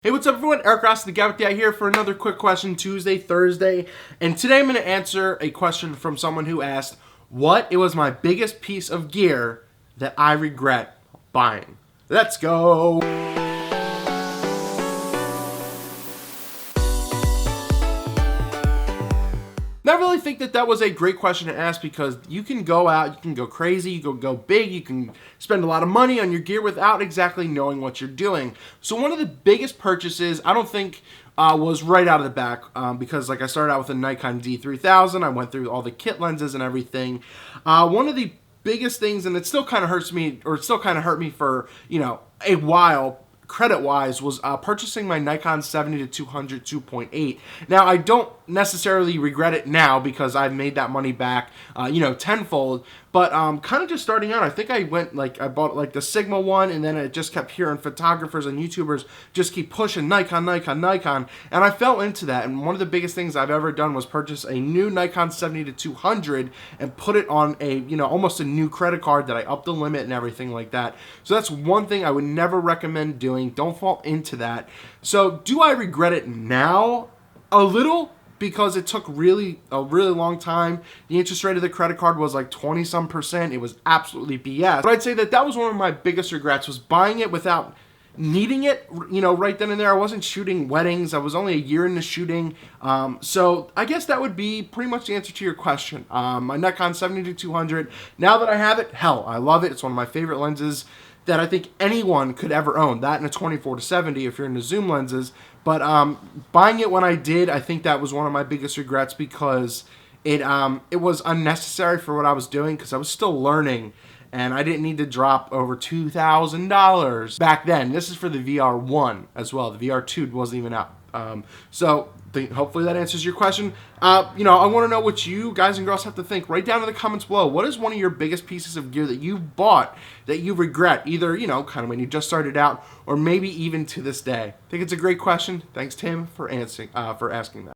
Hey, what's up everyone? Eric Rossi, the guy with the eye here for another quick question Tuesday, Thursday. And today I'm going to answer a question from someone who asked, what was my biggest piece of gear that I regret buying? Let's go! I really think that was a great question to ask because you can go out, you can go crazy, you can go big, you can spend a lot of money on your gear without exactly knowing what you're doing. So one of the biggest purchases, I don't think was right out of the back because like I started out with a Nikon D600, I went through all the kit lenses and everything. One of the biggest things, and it still kind of hurts me, or it still kind of hurt me for, a while, credit-wise, was purchasing my Nikon 70-200 2.8. Now, I don't necessarily regret it now because I've made that money back, tenfold. But kind of just starting out, I think I bought the Sigma one, and then I just kept hearing photographers and YouTubers just keep pushing Nikon, and I fell into that. And one of the biggest things I've ever done was purchase a new Nikon 70-200 and put it on a, almost a new credit card that I upped the limit and everything like that. So that's one thing I would never recommend doing. Don't fall into that. So do I regret it now? A little, because it took a really long time. The interest rate of the credit card was like 20-some%. It was absolutely BS. But I'd say that was one of my biggest regrets, was buying it without needing it, right then and there. I wasn't shooting weddings. I was only a year into shooting. So I guess that would be pretty much the answer to your question. My Nikon 70-200, now that I have it, hell, I love it. It's one of my favorite lenses that I think anyone could ever own. That and a 24-70 if you're into zoom lenses. But buying it when I did, I think that was one of my biggest regrets because it was unnecessary for what I was doing, because I was still learning and I didn't need to drop over $2,000 back then. This is for the VR1 as well. The VR2 wasn't even out. Hopefully that answers your question. I want to know what you guys and girls have to think. Write down in the comments below, what is one of your biggest pieces of gear that you bought that you regret, either, kind of when you just started out, or maybe even to this day? I think it's a great question. Thanks, Tim, for asking that.